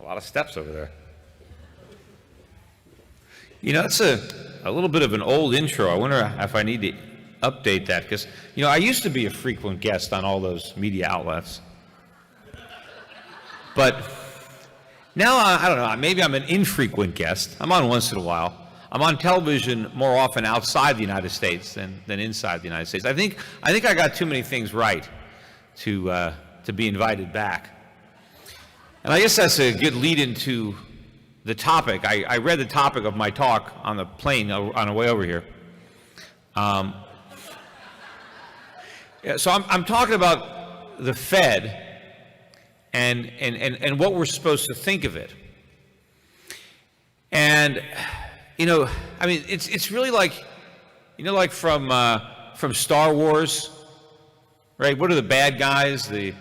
A lot of steps over there. You know, it's a little bit of an old intro. I wonder if I need to update that, because, you know, I used to be a frequent guest on all those media outlets. But now, I don't know, maybe I'm an infrequent guest. I'm on once in a while. I'm on television more often outside the United States than inside the United States. I think I got too many things right to be invited back. And I guess that's a good lead into the topic. I read the topic of my talk on the plane on the way over here. So I'm talking about the Fed and what we're supposed to think of it. And, you know, I mean, it's really like, you know, like from Star Wars, right? What are the bad guys? You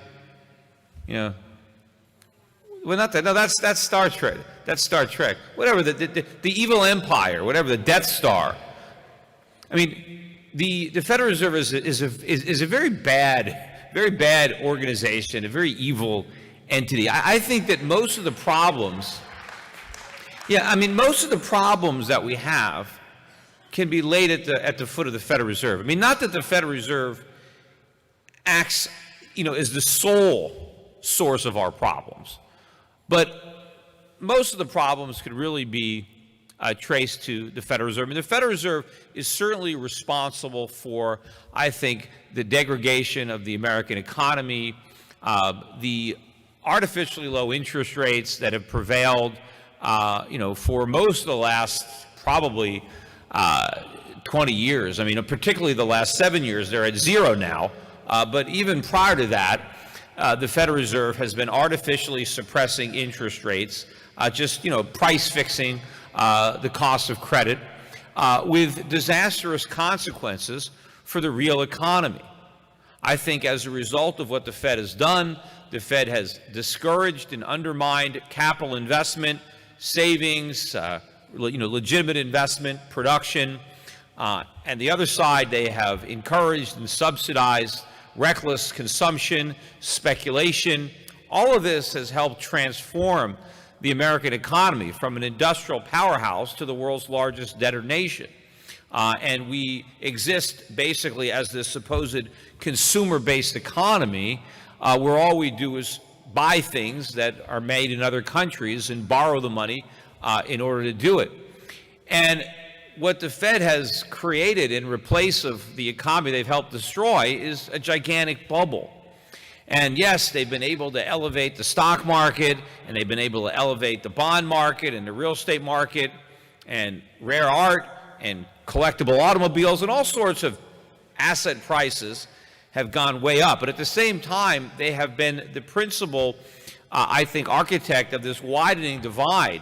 know, well, not that. No, that's Star Trek. That's Star Trek. Whatever, the evil empire, whatever, the Death Star. I mean, the Federal Reserve is a very bad organization, a very evil entity. I think that most of the problems, most of the problems that we have can be laid at the foot of the Federal Reserve. I mean, not that the Federal Reserve acts, you know, as the sole source of our problems, but most of the problems could really be traced to the Federal Reserve. I mean, the Federal Reserve is certainly responsible for, I think, the degradation of the American economy, the artificially low interest rates that have prevailed, you know, for most of the last probably 20 years. I mean, particularly the last 7 years, they're at zero now. But even prior to that, the Federal Reserve has been artificially suppressing interest rates, just, you know, price fixing the cost of credit, with disastrous consequences for the real economy. I think as a result of what the Fed has done, the Fed has discouraged and undermined capital investment, savings, you know, legitimate investment, production, and the other side, they have encouraged and subsidized reckless consumption, speculation. All of this has helped transform the American economy from an industrial powerhouse to the world's largest debtor nation. And we exist basically as this supposed consumer-based economy where all we do is buy things that are made in other countries and borrow the money in order to do it. And what the Fed has created in place of the economy they've helped destroy is a gigantic bubble. And yes, they've been able to elevate the stock market, and they've been able to elevate the bond market and the real estate market and rare art and collectible automobiles, and all sorts of asset prices have gone way up. But at the same time, they have been the principal, I think, architect of this widening divide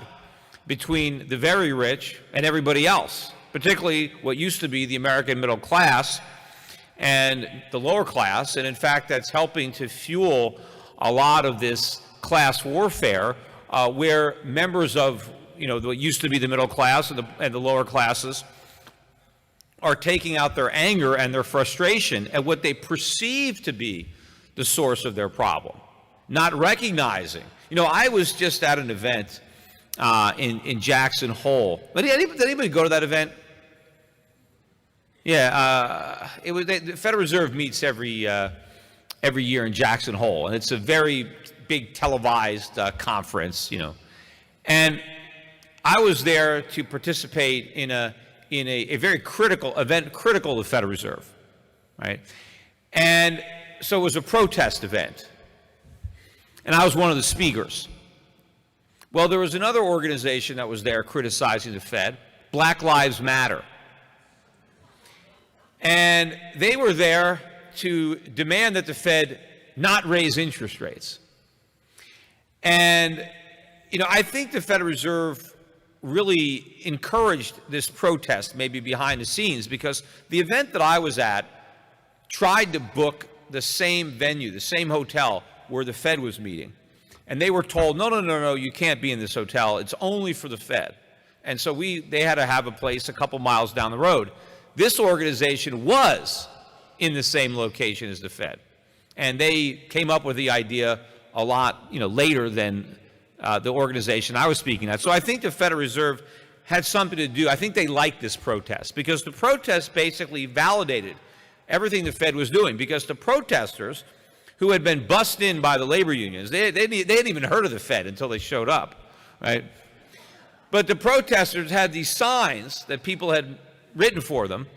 between the very rich and everybody else, particularly what used to be the American middle class and the lower class. And in fact, that's helping to fuel a lot of this class warfare where members of, you know, what used to be the middle class and the lower classes are taking out their anger and their frustration at what they perceive to be the source of their problem, not recognizing. You know, I was just at an event in Jackson Hole. Did anybody go to that event? Yeah, the Federal Reserve meets every year in Jackson Hole, and it's a very big televised conference, you know. And I was there to participate in a very critical event, critical to the Federal Reserve, right? And so it was a protest event, and I was one of the speakers. Well, there was another organization that was there criticizing the Fed, Black Lives Matter. And they were there to demand that the Fed not raise interest rates. And, you know, I think the Federal Reserve really encouraged this protest, maybe behind the scenes, because the event that I was at tried to book the same venue, the same hotel where the Fed was meeting. And they were told, no, you can't be in this hotel. It's only for the Fed. And so they had to have a place a couple miles down the road. This organization was in the same location as the Fed. And they came up with the idea a lot, you know, later than the organization I was speaking at. So I think the Federal Reserve had something to do. I think they liked this protest because the protest basically validated everything the Fed was doing, because the protesters who had been bussed in by the labor unions, they hadn't even heard of the Fed until they showed up, right? But the protesters had these signs that people had written for them,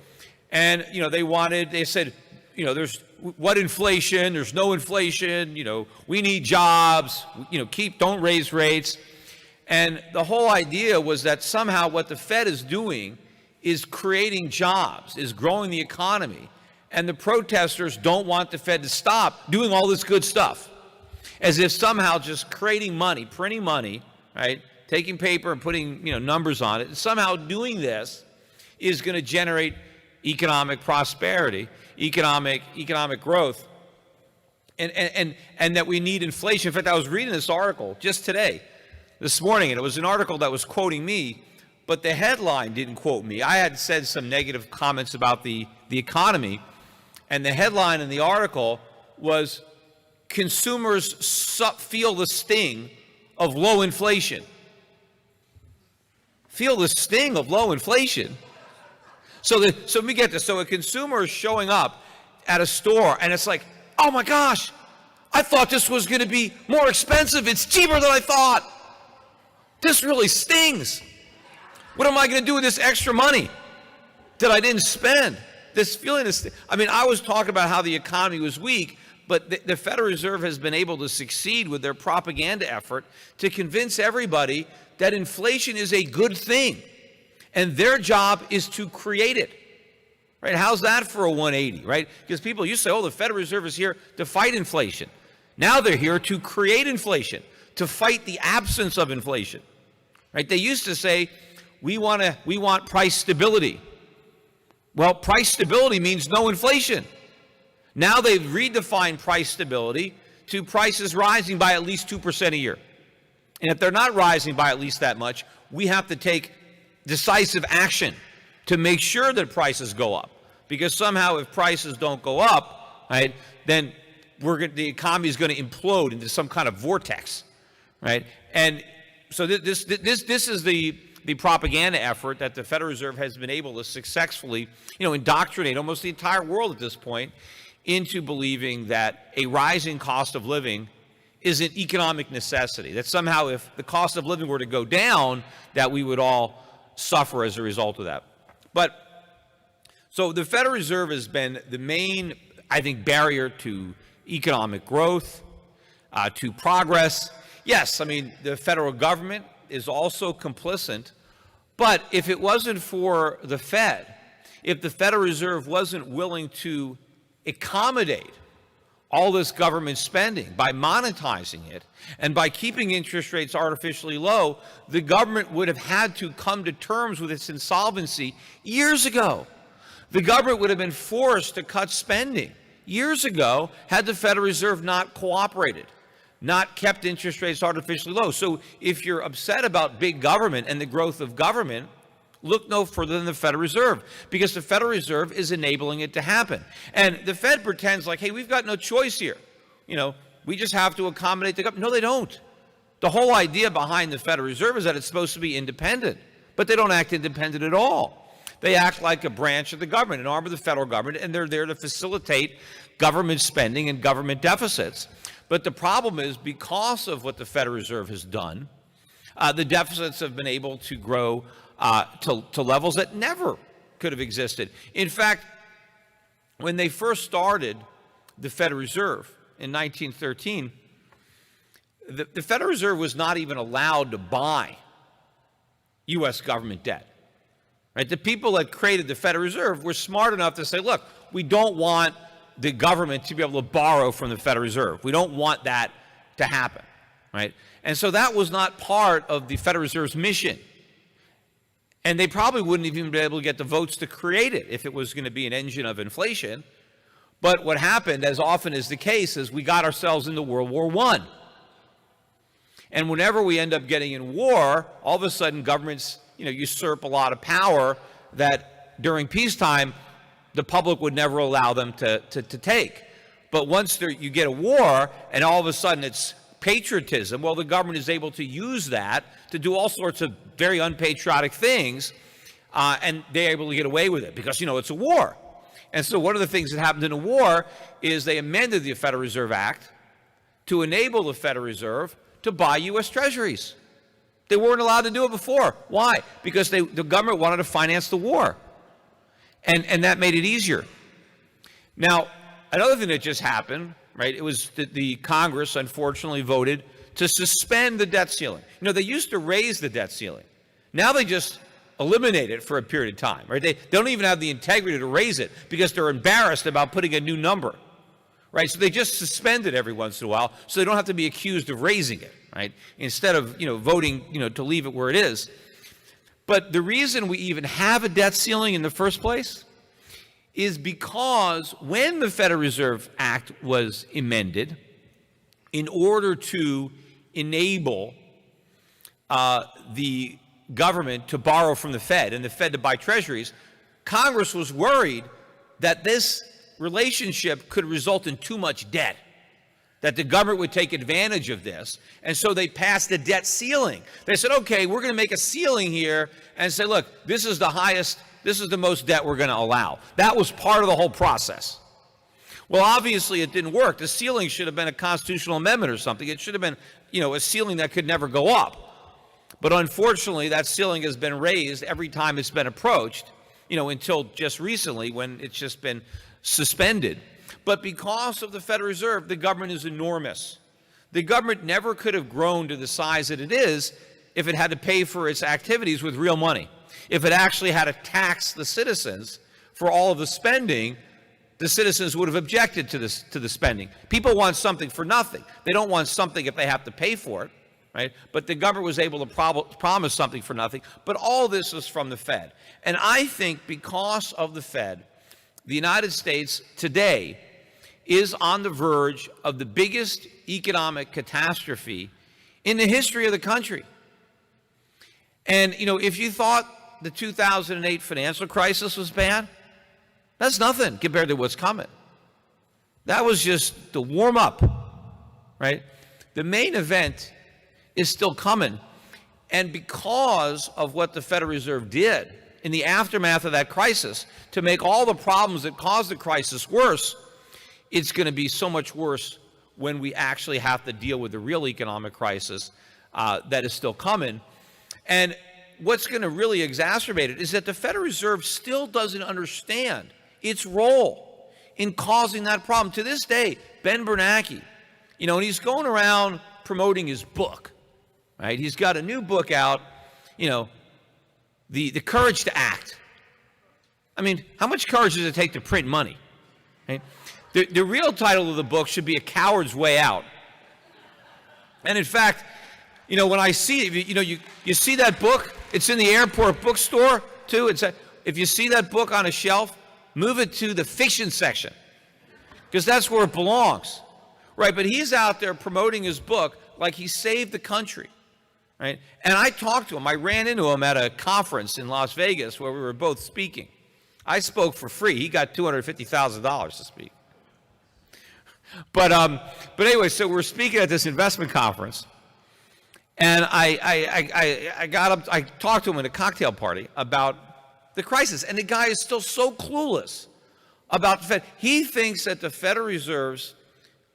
and they said, there's what inflation, there's no inflation, we need jobs, don't raise rates. And the whole idea was that somehow what the Fed is doing is creating jobs, is growing the economy. And the protesters don't want the Fed to stop doing all this good stuff, as if somehow just creating money, printing money, right, taking paper and putting numbers on it, and somehow doing this is going to generate economic prosperity, economic growth, and that we need inflation. In fact, I was reading this article just this morning, and it was an article that was quoting me, but the headline didn't quote me. I had said some negative comments about the economy, and the headline in the article was, "Consumers feel the sting of low inflation." Feel the sting of low inflation. So let me get this. So a consumer is showing up at a store, and it's like, oh my gosh, I thought this was going to be more expensive. It's cheaper than I thought. This really stings. What am I going to do with this extra money that I didn't spend? This feeling is, I was talking about how the economy was weak, but the Federal Reserve has been able to succeed with their propaganda effort to convince everybody that inflation is a good thing, and their job is to create it, right? How's that for a 180, right? Because people used to say, oh, the Federal Reserve is here to fight inflation. Now they're here to create inflation, to fight the absence of inflation, right? They used to say, we want price stability. Well, price stability means no inflation. Now they've redefined price stability to prices rising by at least 2% a year. And if they're not rising by at least that much, we have to take decisive action to make sure that prices go up. Because somehow if prices don't go up, right, then the economy is going to implode into some kind of vortex, right? And so this is the propaganda effort that the Federal Reserve has been able to successfully, indoctrinate almost the entire world at this point into believing that a rising cost of living is an economic necessity, that somehow if the cost of living were to go down, that we would all suffer as a result of that. So the Federal Reserve has been the main, I think, barrier to economic growth, to progress. Yes, the federal government is also complicit, but if it wasn't for the Fed, if the Federal Reserve wasn't willing to accommodate all this government spending by monetizing it and by keeping interest rates artificially low, the government would have had to come to terms with its insolvency years ago. The government would have been forced to cut spending years ago had the Federal Reserve not cooperated, not kept interest rates artificially low. So if you're upset about big government and the growth of government, look no further than the Federal Reserve, because the Federal Reserve is enabling it to happen. And the Fed pretends like, hey, we've got no choice here. We just have to accommodate the government. No, they don't. The whole idea behind the Federal Reserve is that it's supposed to be independent, but they don't act independent at all. They act like a branch of the government, an arm of the federal government, and they're there to facilitate government spending and government deficits. But the problem is, because of what the Federal Reserve has done, the deficits have been able to grow to levels that never could have existed. In fact, when they first started the Federal Reserve in 1913, the Federal Reserve was not even allowed to buy U.S. government debt. Right? The people that created the Federal Reserve were smart enough to say, look, we don't want the government to be able to borrow from the Federal Reserve. We don't want that to happen. Right? And so that was not part of the Federal Reserve's mission. And they probably wouldn't even be able to get the votes to create it if it was going to be an engine of inflation. But what happened, as often is the case, is we got ourselves into World War I. And whenever we end up getting in war, all of a sudden governments, usurp a lot of power that during peacetime the public would never allow them to take. But once you get a war, and all of a sudden it's patriotism, well, the government is able to use that to do all sorts of very unpatriotic things, and they're able to get away with it because, it's a war. And so one of the things that happened in a war is they amended the Federal Reserve Act to enable the Federal Reserve to buy U.S. Treasuries. They weren't allowed to do it before. Why? Because the government wanted to finance the war. And that made it easier. Now, another thing that just happened, right, it was that the Congress unfortunately voted to suspend the debt ceiling. They used to raise the debt ceiling. Now they just eliminate it for a period of time, right? They don't even have the integrity to raise it because they're embarrassed about putting a new number, right? So they just suspend it every once in a while so they don't have to be accused of raising it, right? Instead of, voting, to leave it where it is. But the reason we even have a debt ceiling in the first place is because when the Federal Reserve Act was amended, in order to enable the government to borrow from the Fed and the Fed to buy treasuries, Congress was worried that this relationship could result in too much debt, that the government would take advantage of this, and so they passed a debt ceiling. They said, okay, we're going to make a ceiling here and say, look, this is the highest, this is the most debt we're going to allow. That was part of the whole process. Well, obviously it didn't work. The ceiling should have been a constitutional amendment or something. It should have been, a ceiling that could never go up. But unfortunately, that ceiling has been raised every time it's been approached, until just recently when it's just been suspended. But because of the Federal Reserve, the government is enormous. The government never could have grown to the size that it is if it had to pay for its activities with real money. If it actually had to tax the citizens for all of the spending, the citizens would have objected to the spending. People want something for nothing. They don't want something if they have to pay for it, right? But the government was able to promise something for nothing. But all this is from the Fed. And I think because of the Fed, the United States today is on the verge of the biggest economic catastrophe in the history of the country. And, if you thought the 2008 financial crisis was bad, that's nothing compared to what's coming. That was just the warm-up, right? The main event is still coming. And because of what the Federal Reserve did in the aftermath of that crisis to make all the problems that caused the crisis worse, it's going to be so much worse when we actually have to deal with the real economic crisis that is still coming. And what's going to really exacerbate it is that the Federal Reserve still doesn't understand its role in causing that problem. To this day, Ben Bernanke, and he's going around promoting his book, right? He's got a new book out, the Courage to Act. I mean, how much courage does it take to print money? Right? The real title of the book should be A Coward's Way Out. And in fact, when I see it, you see that book, it's in the airport bookstore too. If you see that book on a shelf, move it to the fiction section because that's where it belongs, right? But he's out there promoting his book like he saved the country, right? And I talked to him. I ran into him at a conference in Las Vegas where we were both speaking. I spoke for free. He got $250,000 to speak. But anyway, so we're speaking at this investment conference, and I got up. I talked to him at a cocktail party about the crisis, and the guy is still so clueless about the Fed. He thinks that the Federal Reserve's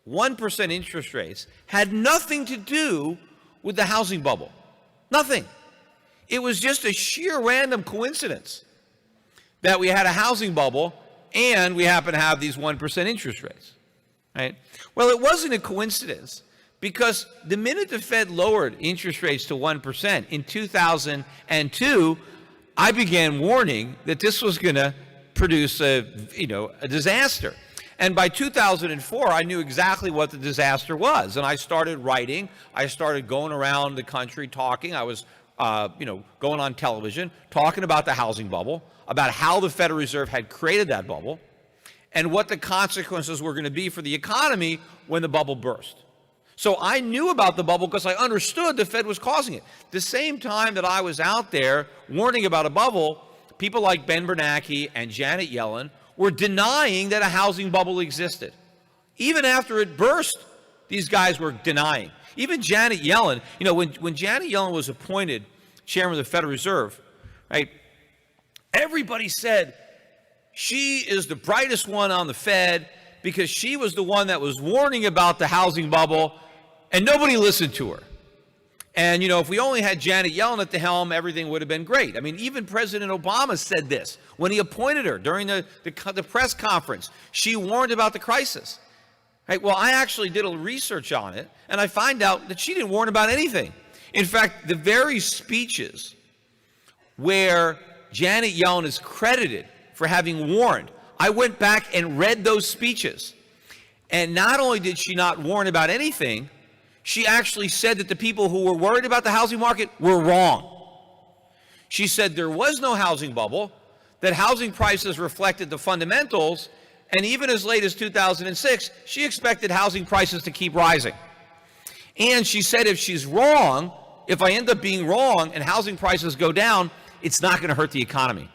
1% interest rates had nothing to do with the housing bubble. Nothing. It was just a sheer random coincidence that we had a housing bubble and we happen to have these 1% interest rates. Right? Well, it wasn't a coincidence because the minute the Fed lowered interest rates to 1% in 2002, I began warning that this was going to produce a disaster. And by 2004, I knew exactly what the disaster was. And I started writing. I started going around the country talking. I was, going on television, talking about the housing bubble, about how the Federal Reserve had created that bubble, and what the consequences were going to be for the economy when the bubble burst. So I knew about the bubble because I understood the Fed was causing it. The same time that I was out there warning about a bubble, people like Ben Bernanke and Janet Yellen were denying that a housing bubble existed. Even after it burst, these guys were denying. Even Janet Yellen, when Janet Yellen was appointed chairman of the Federal Reserve, right, everybody said she is the brightest one on the Fed because she was the one that was warning about the housing bubble, and nobody listened to her. And, if we only had Janet Yellen at the helm, everything would have been great. I mean, even President Obama said this when he appointed her during the press conference. She warned about the crisis. Right? Well, I actually did a little research on it, and I find out that she didn't warn about anything. In fact, the very speeches where Janet Yellen is credited for having warned, I went back and read those speeches. And not only did she not warn about anything, she actually said that the people who were worried about the housing market were wrong. She said there was no housing bubble, that housing prices reflected the fundamentals, and even as late as 2006, she expected housing prices to keep rising. And she said if she's wrong, if I end up being wrong and housing prices go down, it's not going to hurt the economy.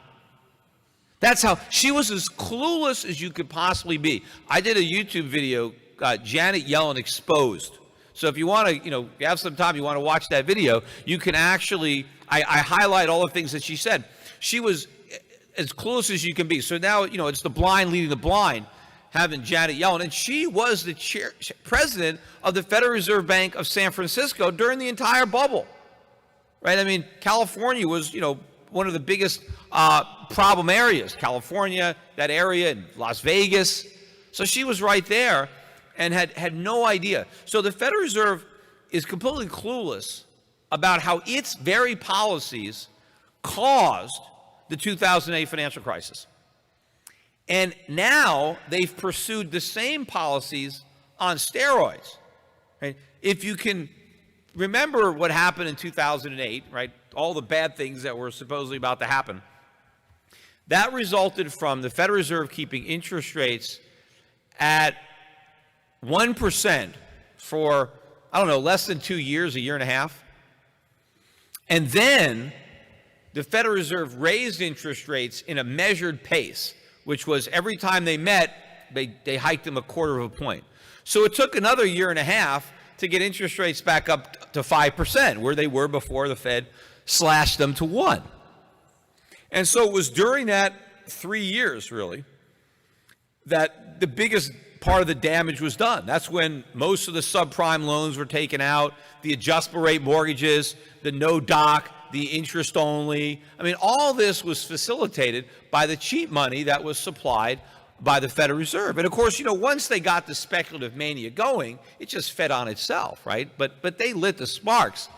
That's how she was, as clueless as you could possibly be. I did a YouTube video, Janet Yellen Exposed. So if you want to, you have some time, you want to watch that video, you can actually, I highlight all the things that she said. She was as clueless as you can be. So now, it's the blind leading the blind, having Janet Yellen. And she was the president of the Federal Reserve Bank of San Francisco during the entire bubble, right? I mean, California was, one of the biggest problem areas. California, that area, in Las Vegas. So she was right there and had no idea. So the Federal Reserve is completely clueless about how its very policies caused the 2008 financial crisis. And now they've pursued the same policies on steroids. Right? If you can remember what happened in 2008, right? All the bad things that were supposedly about to happen. That resulted from the Federal Reserve keeping interest rates at 1% for, less than 2 years, a year and a half. And then the Federal Reserve raised interest rates in a measured pace, which was every time they met, they hiked them 1/4 of a point. So it took another year and a half to get interest rates back up to 5%, where they were before the Fed slashed them to 1. And so it was during that 3 years, really, that the biggest part of the damage was done. That's when most of the subprime loans were taken out, the adjustable rate mortgages, the no doc, the interest only. I mean, all this was facilitated by the cheap money that was supplied by the Federal Reserve. And of course, once they got the speculative mania going, it just fed on itself, right? But they lit the sparks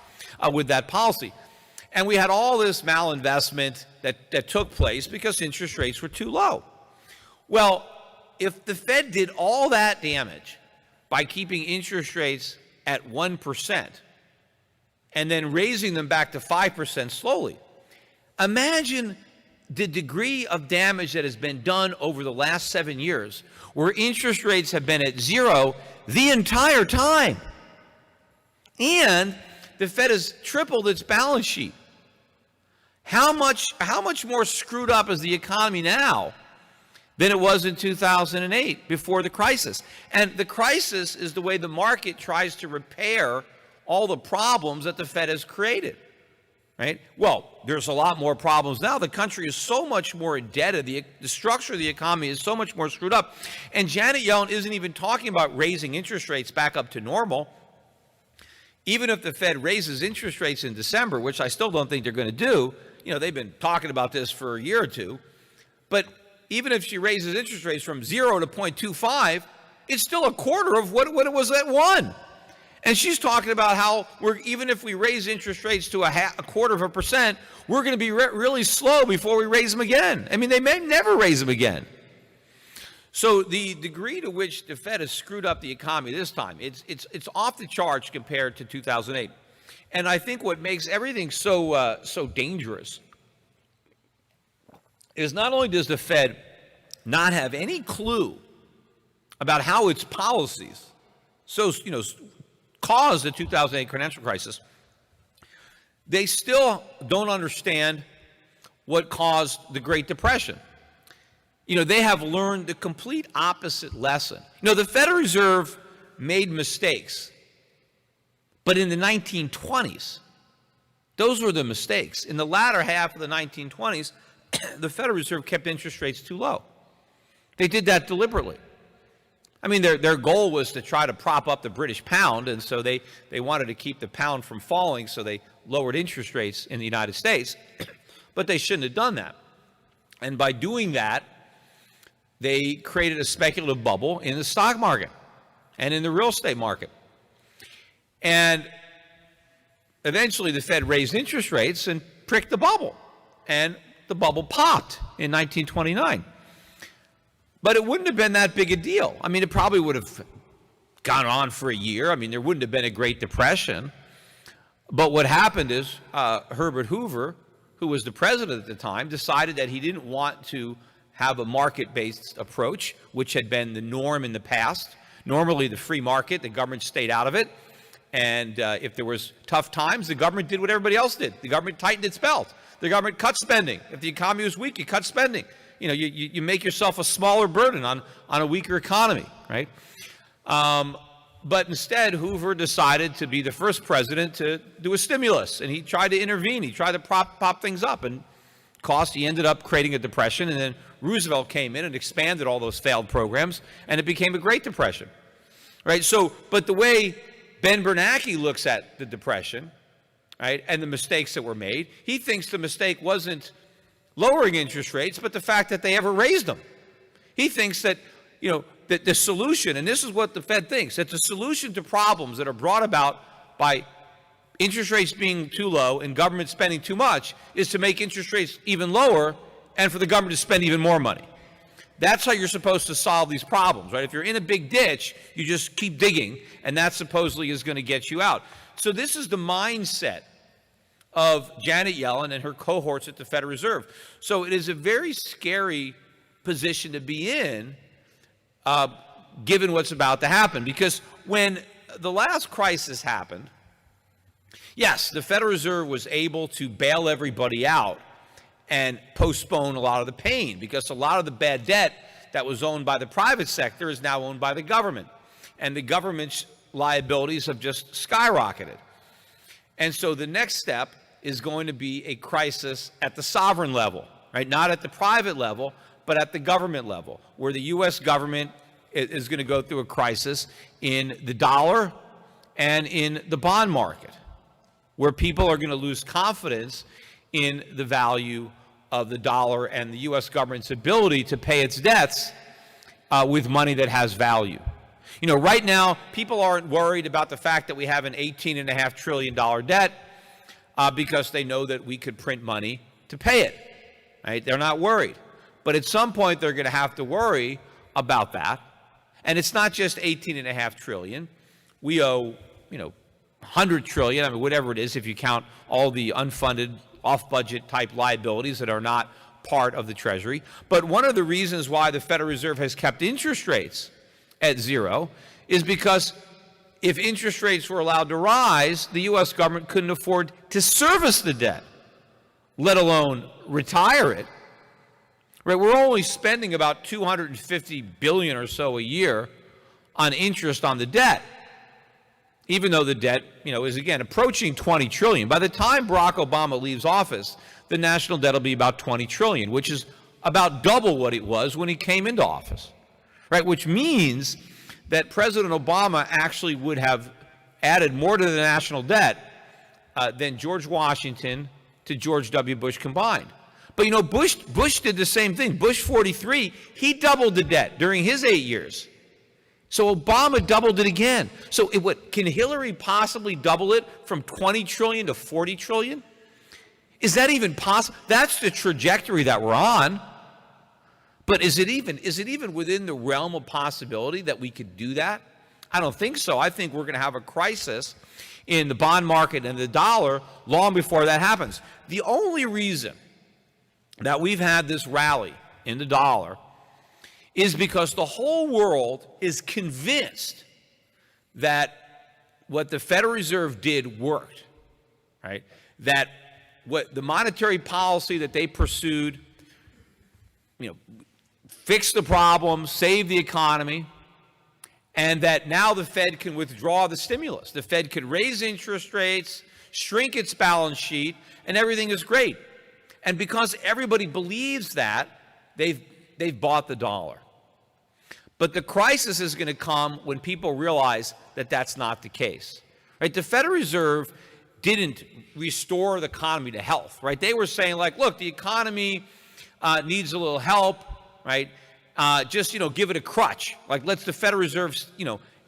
with that policy. And we had all this malinvestment that took place because interest rates were too low. Well, if the Fed did all that damage by keeping interest rates at 1% and then raising them back to 5% slowly, imagine the degree of damage that has been done over the last 7 years, where interest rates have been at 0 the entire time. And the Fed has tripled its balance sheet. How much more screwed up is the economy now than it was in 2008 before the crisis? And the crisis is the way the market tries to repair all the problems that the Fed has created, right? Well, there's a lot more problems now. The country is so much more indebted. The structure of the economy is so much more screwed up. And Janet Yellen isn't even talking about raising interest rates back up to normal. Even if the Fed raises interest rates in December, which I still don't think they're going to do, they've been talking about this for a year or two, but even if she raises interest rates from 0 to 0.25, it's still 1/4 of what it was at 1. And she's talking about how even if we raise interest rates to 1/4%, we're going to be really slow before we raise them again. I mean, they may never raise them again. So the degree to which the Fed has screwed up the economy this time, it's off the charts compared to 2008. And I think what makes everything so dangerous is not only does the Fed not have any clue about how its policies caused the 2008 financial crisis, they still don't understand what caused the Great Depression. They have learned the complete opposite lesson. The Federal Reserve made mistakes, But in the 1920s, those were the mistakes. In the latter half of the 1920s, the Federal Reserve kept interest rates too low. They did that deliberately. I mean, their goal was to try to prop up the British pound, and so they wanted to keep the pound from falling, so they lowered interest rates in the United States. But they shouldn't have done that. And by doing that, they created a speculative bubble in the stock market and in the real estate market. And eventually the Fed raised interest rates and pricked the bubble, and the bubble popped in 1929. But it wouldn't have been that big a deal. I mean, it probably would have gone on for a year. I mean, there wouldn't have been a Great Depression. But what happened is Herbert Hoover, who was the president at the time, decided that he didn't want to have a market-based approach, which had been the norm in the past. Normally, the free market, the government stayed out of it. And if there was tough times, the government did what everybody else did. The government tightened its belt. The government cut spending. If the economy was weak, you cut spending. You know, you make yourself a smaller burden on a weaker economy, right? But instead, Hoover decided to be the first president to do a stimulus, and he tried to intervene. He tried to pop things up, and he ended up creating a depression, and then Roosevelt came in and expanded all those failed programs, and it became a Great Depression, right? So, but the way Ben Bernanke looks at the Depression, right, and the mistakes that were made, he thinks the mistake wasn't lowering interest rates, but the fact that they ever raised them. He thinks that, you know, that the solution, and this is what the Fed thinks, that the solution to problems that are brought about by interest rates being too low and government spending too much is to make interest rates even lower and for the government to spend even more money. That's how you're supposed to solve these problems, right? If you're in a big ditch, you just keep digging, and that supposedly is going to get you out. So this is the mindset of Janet Yellen and her cohorts at the Federal Reserve. So it is a very scary position to be in, given what's about to happen. Because when the last crisis happened, yes, the Federal Reserve was able to bail everybody out and postpone a lot of the pain, because a lot of the bad debt that was owned by the private sector is now owned by the government. And the government's liabilities have just skyrocketed. And so the next step is going to be a crisis at the sovereign level, right? Not at the private level, but at the government level, where the U.S. government is going to go through a crisis in the dollar and in the bond market, where people are going to lose confidence in the value of the dollar and the U.S. government's ability to pay its debts with money that has value. You know, right now, people aren't worried about the fact that we have an $18.5 trillion debt because they know that we could print money to pay it, right? They're not worried. But at some point, they're going to have to worry about that. And it's not just $18.5 trillion. We owe, you know, $100 trillion, I mean, whatever it is, if you count all the unfunded, off-budget type liabilities that are not part of the Treasury. But one of the reasons why the Federal Reserve has kept interest rates at zero is because if interest rates were allowed to rise, the U.S. government couldn't afford to service the debt, let alone retire it. Right? We're only spending about $250 billion or so a year on interest on the debt, even though the debt, you know, is again approaching $20 trillion. By the time Barack Obama leaves office, the national debt will be about $20 trillion, which is about double what it was when he came into office, right? Which means that President Obama actually would have added more to the national debt than George Washington to George W. Bush combined. But, you know, Bush did the same thing. Bush 43, he doubled the debt during his 8 years. So Obama doubled it again. So can Hillary possibly double it from 20 trillion to 40 trillion? Is that even possible? That's the trajectory that we're on. But is it even within the realm of possibility that we could do that? I don't think so. I think we're going to have a crisis in the bond market and the dollar long before that happens. The only reason that we've had this rally in the dollar is because the whole world is convinced that what the Federal Reserve did worked, right? That what the monetary policy that they pursued, you know, fixed the problem, saved the economy, and that now the Fed can withdraw the stimulus. The Fed could raise interest rates, shrink its balance sheet, and everything is great. And because everybody believes that, they've bought the dollar. But the crisis is going to come when people realize that that's not the case. Right? The Federal Reserve didn't restore the economy to health. Right? They were saying, like, look, the economy needs a little help. Right? Just, give it a crutch. Like, let's the Federal Reserve,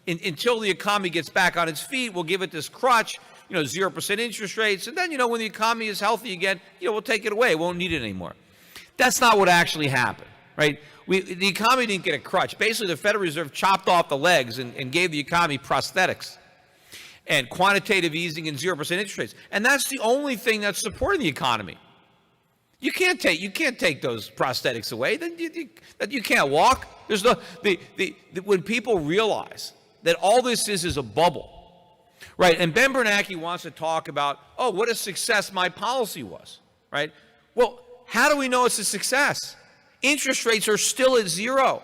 until the economy gets back on its feet, we'll give it this crutch, 0% interest rates. And then, when the economy is healthy again, we'll take it away. Won't need it anymore. That's not what actually happened, right? The economy didn't get a crutch. Basically, the Federal Reserve chopped off the legs and gave the economy prosthetics and quantitative easing and 0% interest rates. And that's the only thing that's supporting the economy. You can't take those prosthetics away. Then you can't walk. There's when people realize that all this is a bubble, right? And Ben Bernanke wants to talk about, what a success my policy was, right? Well, how do we know it's a success? Interest rates are still at zero.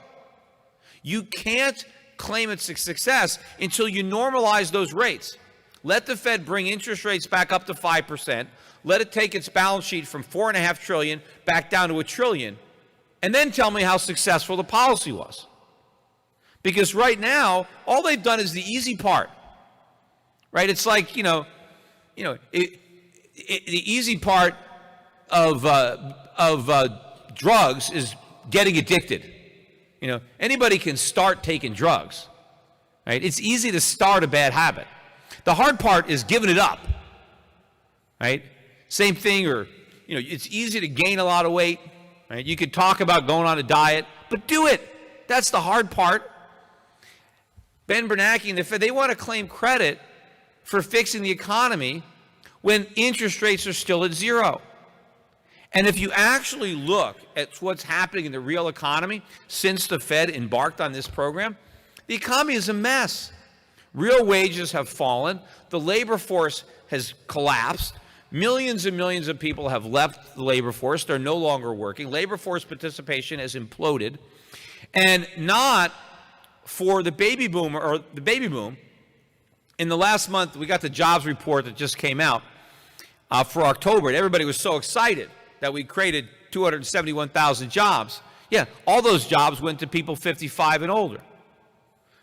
You can't claim it's a success until you normalize those rates. Let the Fed bring interest rates back up to 5%. Let it take its balance sheet from $4.5 trillion back down to $1 trillion, and then tell me how successful the policy was. Because right now, all they've done is the easy part, right? It's like, the easy part of drugs is getting addicted. Anybody can start taking drugs, right? It's easy to start a bad habit. The hard part is giving it up, right? Same thing, or, it's easy to gain a lot of weight, right? You could talk about going on a diet, but do it. That's the hard part. Ben Bernanke and the Fed, they want to claim credit for fixing the economy when interest rates are still at zero. And if you actually look at what's happening in the real economy since the Fed embarked on this program, the economy is a mess. Real wages have fallen. The labor force has collapsed. Millions and millions of people have left the labor force. They're no longer working. Labor force participation has imploded. And not for the baby boom or the baby boom. In the last month, we got the jobs report that just came out for October, and everybody was so excited that we created 271,000 jobs. Yeah, all those jobs went to people 55 and older.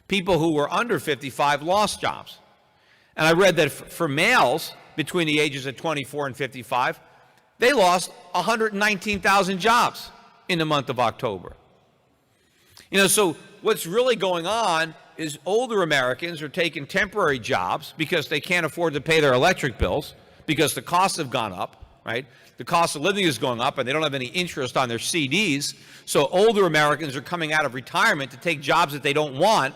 People who were under 55 lost jobs. And I read that for males between the ages of 24 and 55, they lost 119,000 jobs in the month of October. So what's really going on is older Americans are taking temporary jobs because they can't afford to pay their electric bills because the costs have gone up, right? The cost of living is going up and they don't have any interest on their CDs. So older Americans are coming out of retirement to take jobs that they don't want.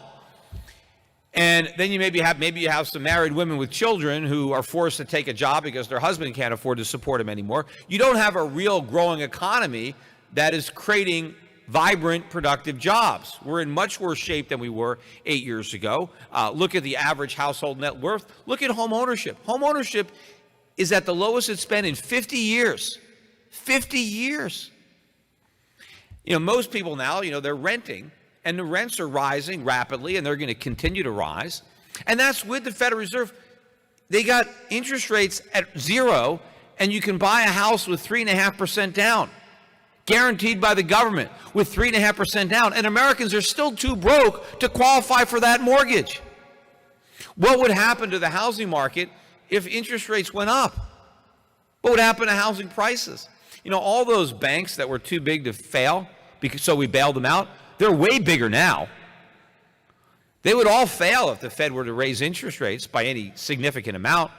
And then you maybe have some married women with children who are forced to take a job because their husband can't afford to support them anymore. You don't have a real growing economy that is creating vibrant, productive jobs. We're in much worse shape than we were 8 years ago. Look at the average household net worth. Look at home ownership. Home ownership is at the lowest it's been in 50 years. 50 years. Most people now, they're renting. And the rents are rising rapidly, and they're going to continue to rise. And that's with the Federal Reserve. They got interest rates at zero, and you can buy a house with 3.5% down, guaranteed by the government with 3.5% down. And Americans are still too broke to qualify for that mortgage. What would happen to the housing market if interest rates went up? What would happen to housing prices? All those banks that were too big to fail, so we bailed them out, they're way bigger now. They would all fail if the Fed were to raise interest rates by any significant amount.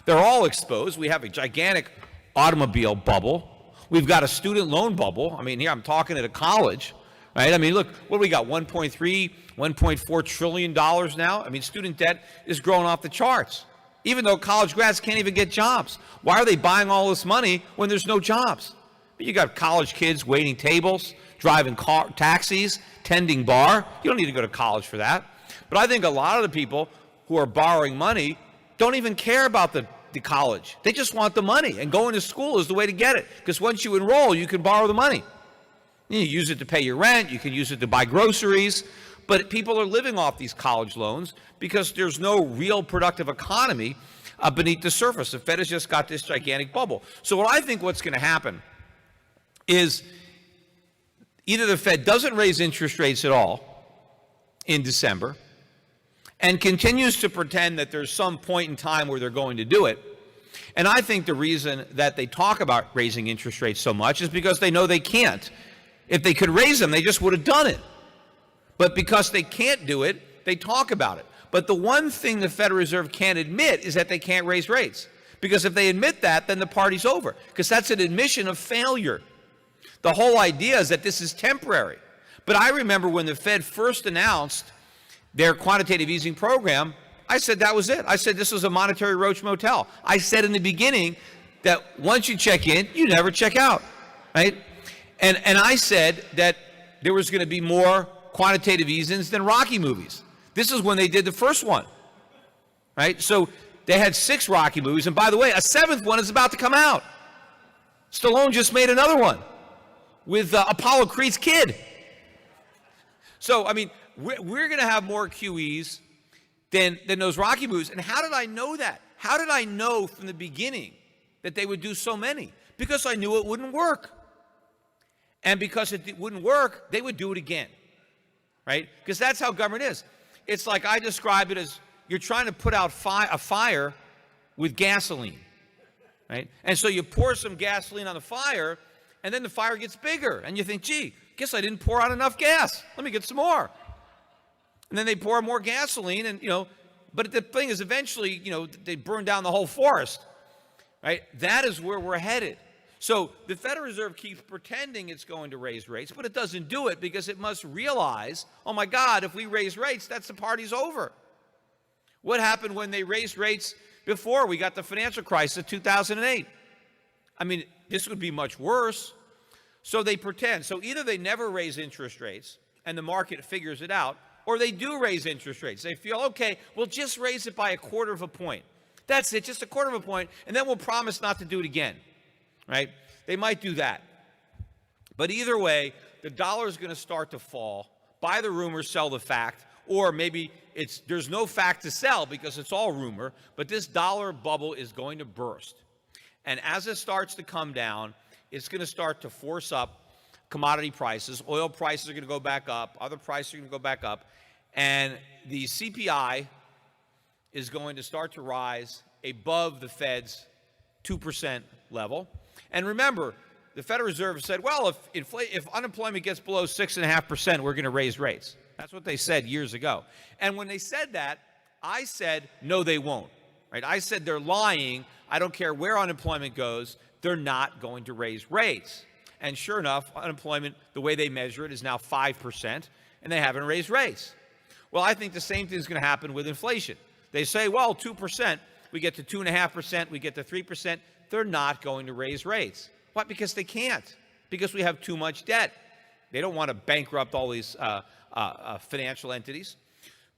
They're all exposed. We have a gigantic automobile bubble. We've got a student loan bubble. Here I'm talking at a college, right? Look, what do we got? 1.3, $1.4 trillion now. Student debt is growing off the charts, even though college grads can't even get jobs. Why are they buying all this money when there's no jobs? You got college kids waiting tables, driving taxis, tending bar. You don't need to go to college for that. But I think a lot of the people who are borrowing money don't even care about the college. They just want the money, and going to school is the way to get it. Because once you enroll, you can borrow the money. You use it to pay your rent. You can use it to buy groceries. but people are living off these college loans because there's no real productive economy beneath the surface. The Fed has just got this gigantic bubble. So what I think what's going to happen is either the Fed doesn't raise interest rates at all in December and continues to pretend that there's some point in time where they're going to do it. And I think the reason that they talk about raising interest rates so much is because they know they can't. If they could raise them, they just would have done it. But because they can't do it, they talk about it. But the one thing the Federal Reserve can't admit is that they can't raise rates. Because if they admit that, then the party's over. Because that's an admission of failure. The whole idea is that this is temporary. But I remember when the Fed first announced their quantitative easing program, I said that was it. I said this was a monetary roach motel. I said in the beginning that once you check in, you never check out, right? And I said that there was going to be more quantitative easings than Rocky movies. This is when they did the first one, right? So they had 6 Rocky movies, and by the way, a 7th one is about to come out. Stallone just made another one with Apollo Creed's kid. So, I mean, we're going to have more QEs than those Rocky movies. And how did I know that? How did I know from the beginning that they would do so many? Because I knew it wouldn't work. And because it wouldn't work, they would do it again, right? Because that's how government is. It's like I describe it as you're trying to put out a fire with gasoline, right? And so you pour some gasoline on the fire, and then the fire gets bigger. And you think, gee, guess I didn't pour out enough gas. Let me get some more. And then they pour more gasoline, and, but the thing is eventually, they burn down the whole forest, right? That is where we're headed. So the Federal Reserve keeps pretending it's going to raise rates, but it doesn't do it because it must realize, oh my God, if we raise rates, that's the party's over. What happened when they raised rates before we got the financial crisis of 2008? I mean, this would be much worse. So they pretend. So either they never raise interest rates and the market figures it out, or they do raise interest rates. They feel, okay, we'll just raise it by 1/4 of a point. That's it, just 1/4 of a point, and then we'll promise not to do it again, right? They might do that. But either way, the dollar is going to start to fall. Buy the rumor, sell the fact, or maybe there's no fact to sell because it's all rumor, but this dollar bubble is going to burst. And as it starts to come down, it's going to start to force up commodity prices. Oil prices are going to go back up. Other prices are going to go back up. And the CPI is going to start to rise above the Fed's 2% level. And remember, the Federal Reserve said, well, if unemployment gets below 6.5%, we're going to raise rates. That's what they said years ago. And when they said that, I said, no, they won't. Right? I said they're lying. I don't care where unemployment goes. They're not going to raise rates. And sure enough, unemployment, the way they measure it, is now 5%, and they haven't raised rates. Well, I think the same thing is going to happen with inflation. They say, well, 2%, we get to 2.5%, we get to 3%. They're not going to raise rates. What? Because they can't. Because we have too much debt. They don't want to bankrupt all these financial entities.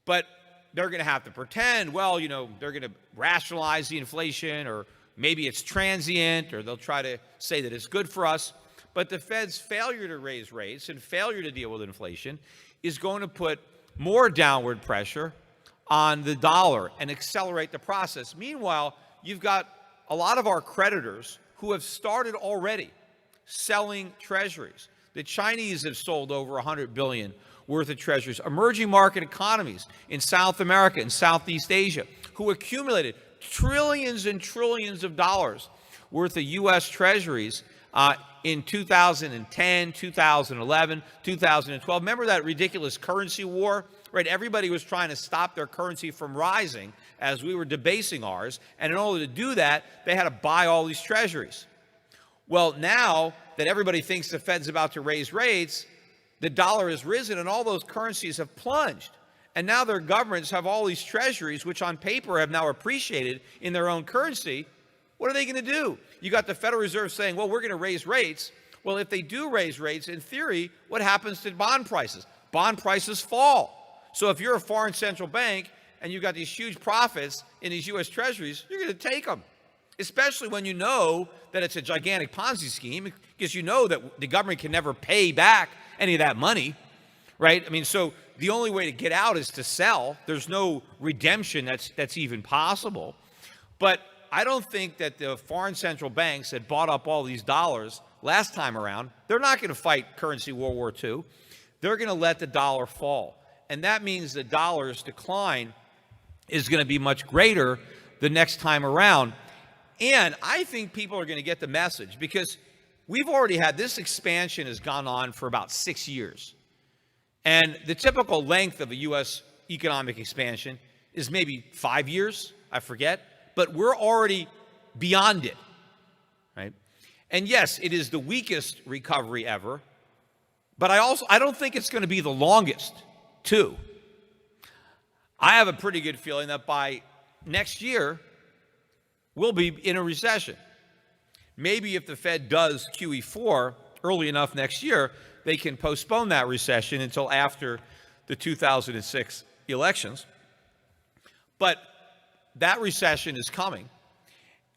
But they're going to have to pretend, well, they're going to rationalize the inflation, or maybe it's transient, or they'll try to say that it's good for us. But the Fed's failure to raise rates and failure to deal with inflation is going to put more downward pressure on the dollar and accelerate the process. Meanwhile, you've got a lot of our creditors who have started already selling treasuries. The Chinese have sold over $100 billion worth of treasuries. Emerging market economies in South America and Southeast Asia, who accumulated trillions and trillions of dollars worth of U.S. treasuries in 2010, 2011, 2012. Remember that ridiculous currency war? Right? Everybody was trying to stop their currency from rising as we were debasing ours. And in order to do that, they had to buy all these treasuries. Well, now that everybody thinks the Fed's about to raise rates, the dollar has risen and all those currencies have plunged. And now their governments have all these treasuries, which on paper have now appreciated in their own currency. What are they going to do? You got the Federal Reserve saying, well, we're going to raise rates. Well, if they do raise rates, in theory, what happens to bond prices? Bond prices fall. So if you're a foreign central bank and you've got these huge profits in these U.S. treasuries, you're going to take them, especially when you know that it's a gigantic Ponzi scheme, because you know that the government can never pay back any of that money, right? I mean, so the only way to get out is to sell. There's no redemption that's even possible. But I don't think that the foreign central banks that bought up all these dollars last time around, they're not going to fight currency World War II. They're going to let the dollar fall. And that means the dollar's decline is going to be much greater the next time around. And I think people are going to get the message, because we've already had this expansion has gone on for about 6 years. And the typical length of a U.S. economic expansion is maybe 5 years, I forget, but we're already beyond it, right? And yes, it is the weakest recovery ever, but I don't think it's going to be the longest, too. I have a pretty good feeling that by next year, we'll be in a recession. Maybe if the Fed does QE4 early enough next year, they can postpone that recession until after the 2006 elections. But that recession is coming.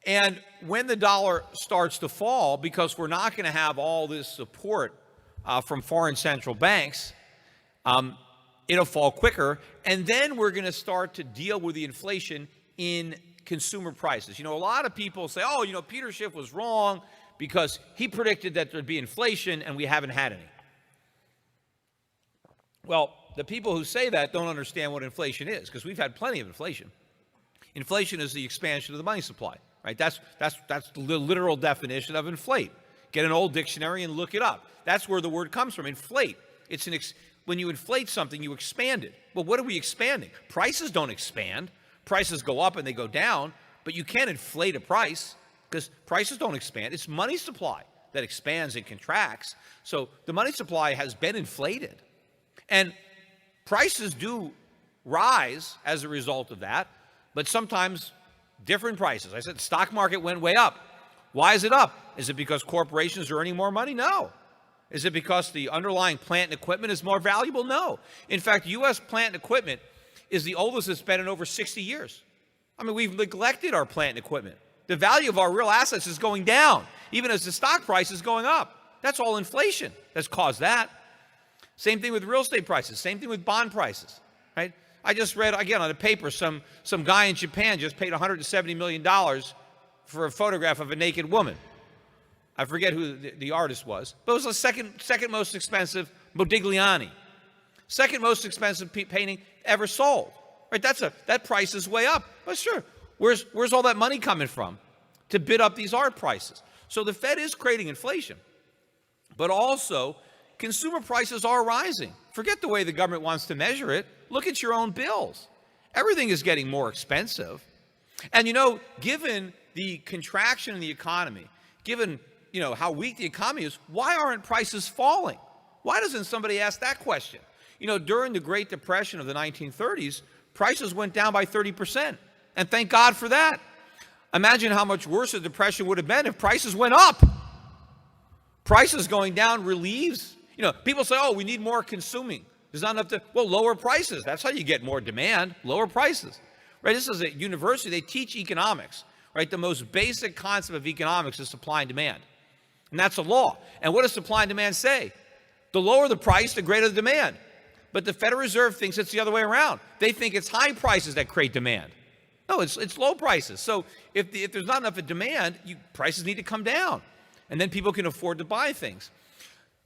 And when the dollar starts to fall, because we're not going to have all this support from foreign central banks, it'll fall quicker. And then we're going to start to deal with the inflation in consumer prices. You know, a lot of people say, oh, you know, Peter Schiff was wrong because he predicted that there'd be inflation and we haven't had any. Well, the people who say that don't understand what inflation is, because we've had plenty of inflation. Inflation is the expansion of the money supply, right? That's the literal definition of inflate. Get an old dictionary and look it up. That's where the word comes from, inflate. It's when you inflate something, you expand it. Well, what are we expanding? Prices don't expand. Prices go up and they go down, but you can't inflate a price because prices don't expand. It's money supply that expands and contracts. So the money supply has been inflated. And prices do rise as a result of that, but sometimes different prices. I said the stock market went way up. Why is it up? Is it because corporations are earning more money? No. Is it because the underlying plant and equipment is more valuable? No. In fact, U.S. plant and equipment is the oldest it's been in over 60 years. I mean, we've neglected our plant and equipment. The value of our real assets is going down, even as the stock price is going up. That's all inflation that's caused that. Same thing with real estate prices. Same thing with bond prices, right? I just read, again, on a paper, some guy in Japan just paid $170 million for a photograph of a naked woman. I forget who the artist was, but it was the second most expensive Modigliani. Second most expensive painting ever sold, right? That price is way up. Well, sure. Where's all that money coming from to bid up these art prices? So the Fed is creating inflation, but also consumer prices are rising. Forget the way the government wants to measure it. Look at your own bills. Everything is getting more expensive. And, you know, given the contraction in the economy, given, you know, how weak the economy is, why aren't prices falling? Why doesn't somebody ask that question? You know, during the Great Depression of the 1930s, prices went down by 30%. And thank God for that. Imagine how much worse the depression would have been if prices went up. Prices going down relieves. You know, people say, oh, we need more consuming. There's not enough to, well, lower prices. That's how you get more demand, lower prices. Right? This is a university. They teach economics. Right? The most basic concept of economics is supply and demand. And that's a law. And what does supply and demand say? The lower the price, the greater the demand. But the Federal Reserve thinks it's the other way around. They think it's high prices that create demand. No, it's low prices. So if there's not enough of demand, prices need to come down. And then people can afford to buy things.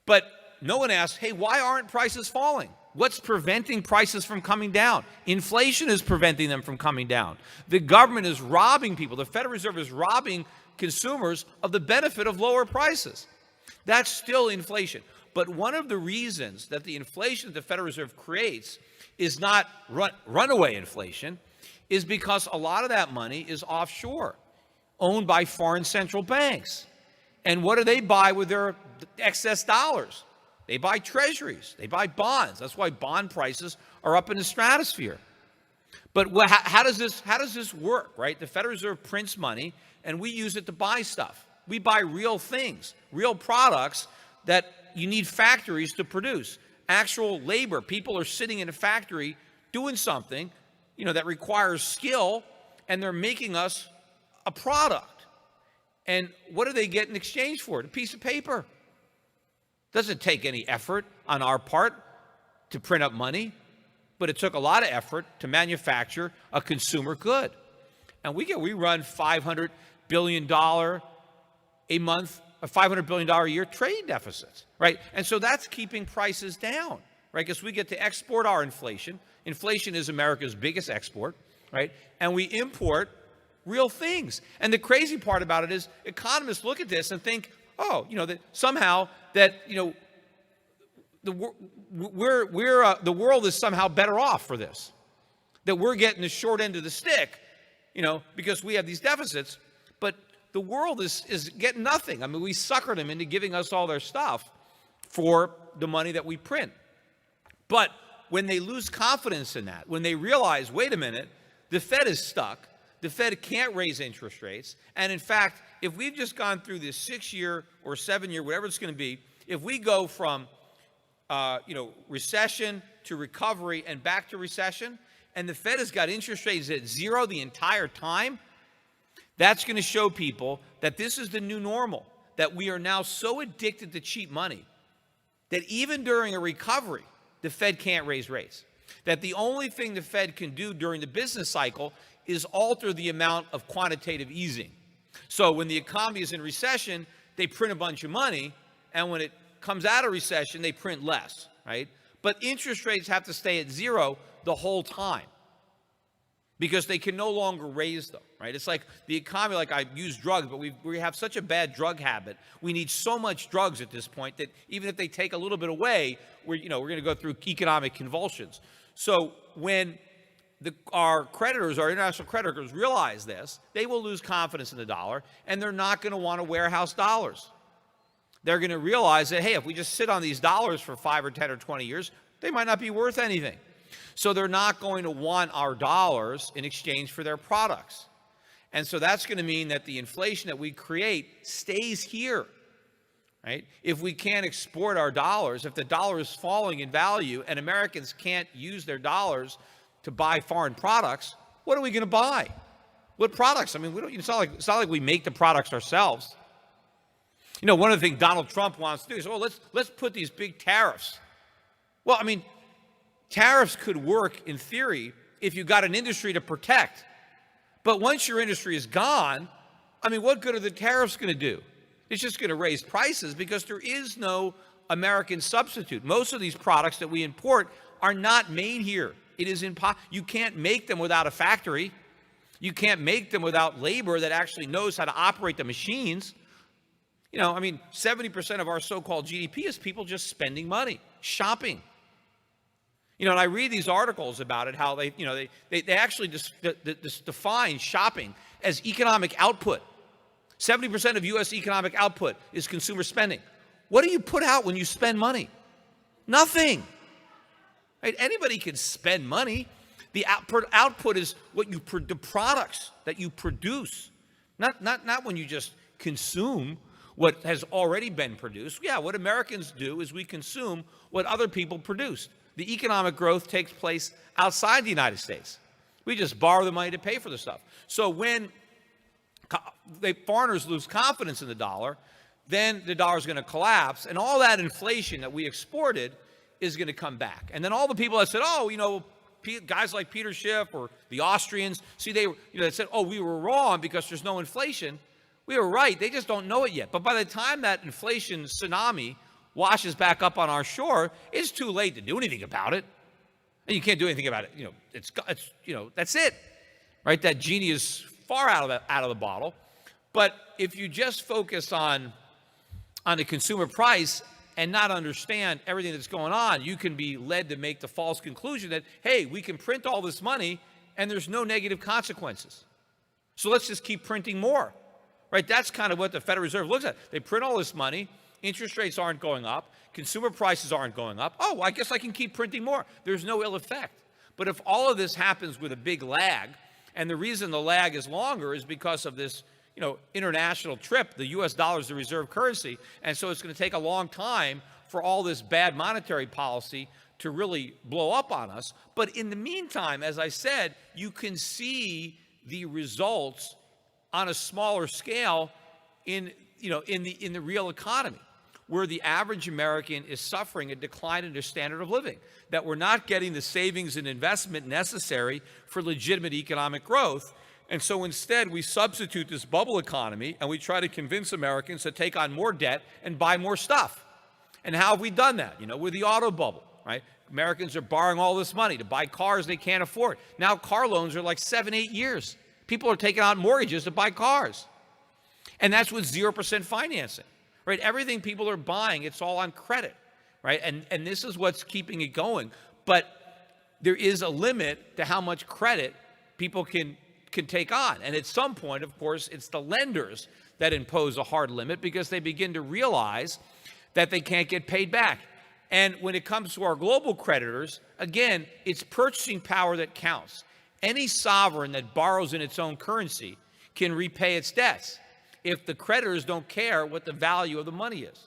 But no one asks, hey, why aren't prices falling? What's preventing prices from coming down? Inflation is preventing them from coming down. The government is robbing people. The Federal Reserve is robbing consumers of the benefit of lower prices. That's still inflation. But one of the reasons that the inflation that the Federal Reserve creates is not runaway inflation is because a lot of that money is offshore, owned by foreign central banks. And what do they buy with their excess dollars? They buy treasuries. They buy bonds. That's why bond prices are up in the stratosphere. But how does this work, right? The Federal Reserve prints money, and we use it to buy stuff. We buy real things, real products that you need factories to produce. Actual labor. People are sitting in a factory doing something, you know, that requires skill, and they're making us a product. And what do they get in exchange for it? A piece of paper. Doesn't take any effort on our part to print up money, but it took a lot of effort to manufacture a consumer good. And we run $500 billion a month, a $500 billion a year trade deficits, right? And so that's keeping prices down, right? Because we get to export our inflation. Inflation is America's biggest export, right? And we import real things. And the crazy part about it is economists look at this and think, oh, that somehow that, the world is somehow better off for this, that we're getting the short end of the stick, because we have these deficits, but the world is getting nothing. I mean, we suckered them into giving us all their stuff for the money that we print. But when they lose confidence in that, when they realize, wait a minute, the Fed is stuck, the Fed can't raise interest rates, and in fact, if we've just gone through this 6-year or 7-year, whatever it's going to be, if we go from recession to recovery and back to recession, and the Fed has got interest rates at zero the entire time, that's going to show people that this is the new normal, that we are now so addicted to cheap money that even during a recovery, the Fed can't raise rates. That the only thing the Fed can do during the business cycle is alter the amount of quantitative easing. So when the economy is in recession, they print a bunch of money, and when it comes out of recession, they print less, right? But interest rates have to stay at zero the whole time because they can no longer raise them, right? It's like the economy, like I use drugs, but we have such a bad drug habit. We need so much drugs at this point that even if they take a little bit away, we're going to go through economic convulsions. So when our creditors, our international creditors realize this, they will lose confidence in the dollar, and they're not going to want to warehouse dollars. They're going to realize that, hey, if we just sit on these dollars for 5 or 10 or 20 years, they might not be worth anything. So they're not going to want our dollars in exchange for their products. And so that's going to mean that the inflation that we create stays here, right? If we can't export our dollars, if the dollar is falling in value and Americans can't use their dollars to buy foreign products, what are we going to buy? What products? I mean, it's not like we make the products ourselves. One of the things Donald Trump wants to do is, let's put these big tariffs. Well, I mean, tariffs could work in theory if you got an industry to protect. But once your industry is gone, I mean, what good are the tariffs going to do? It's just going to raise prices because there is no American substitute. Most of these products that we import are not made here. It is you can't make them without a factory. You can't make them without labor that actually knows how to operate the machines. 70% of our so-called GDP is people just spending money, shopping. And I read these articles about it, how they actually define shopping as economic output. 70% of U.S. economic output is consumer spending. What do you put out when you spend money? Nothing. Right? Anybody can spend money. The output is the products that you produce, not when you just consume what has already been produced. Yeah, what Americans do is we consume what other people produced. The economic growth takes place outside the United States. We just borrow the money to pay for the stuff. So when foreigners lose confidence in the dollar, then the dollar is going to collapse, and all that inflation that we exported is going to come back. And then all the people that said, guys like Peter Schiff or the Austrians, they said, we were wrong because there's no inflation. We were right. They just don't know it yet. But by the time that inflation tsunami washes back up on our shore, it's too late to do anything about it. And you can't do anything about it. That's it, right? That genie is far out of the bottle. But if you just focus on the consumer price and not understand everything that's going on, you can be led to make the false conclusion that, hey, we can print all this money and there's no negative consequences. So let's just keep printing more, right? That's kind of what the Federal Reserve looks at. They print all this money, interest rates aren't going up, consumer prices aren't going up. Oh, I guess I can keep printing more. There's no ill effect. But if all of this happens with a big lag, and the reason the lag is longer is because of this international trip. The U.S. dollar is the reserve currency, and so it's going to take a long time for all this bad monetary policy to really blow up on us. But in the meantime, as I said, you can see the results on a smaller scale in the real economy. where the average American is suffering a decline in their standard of living, that we're not getting the savings and investment necessary for legitimate economic growth. And so instead, we substitute this bubble economy and we try to convince Americans to take on more debt and buy more stuff. And how have we done that? You know, with the auto bubble, right? Americans are borrowing all this money to buy cars they can't afford. Now car loans are like 7-8 years. People are taking out mortgages to buy cars. And that's with 0% financing, right? Everything people are buying, it's all on credit, right? And this is what's keeping it going. But there is a limit to how much credit people can take on. And at some point, of course, it's the lenders that impose a hard limit because they begin to realize that they can't get paid back. And when it comes to our global creditors, again, it's purchasing power that counts. Any sovereign that borrows in its own currency can repay its debts if the creditors don't care what the value of the money is,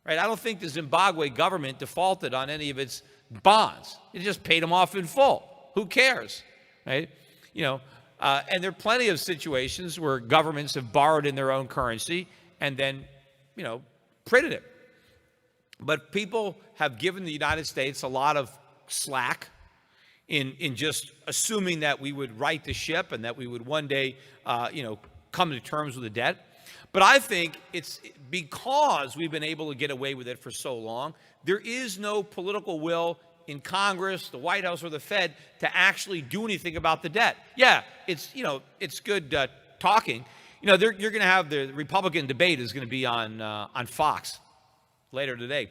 right? I don't think the Zimbabwe government defaulted on any of its bonds. It just paid them off in full. Who cares, right? You know, and there are plenty of situations where governments have borrowed in their own currency and then, you know, printed it. But people have given the United States a lot of slack in just assuming that we would right the ship and that we would one day, you know, come to terms with the debt. But I think it's because we've been able to get away with it for so long, there is no political will in Congress, the White House, or the Fed to actually do anything about the debt. Yeah, it's, you know, it's good talking. You know, you're going to have the Republican debate is going to be on Fox later today.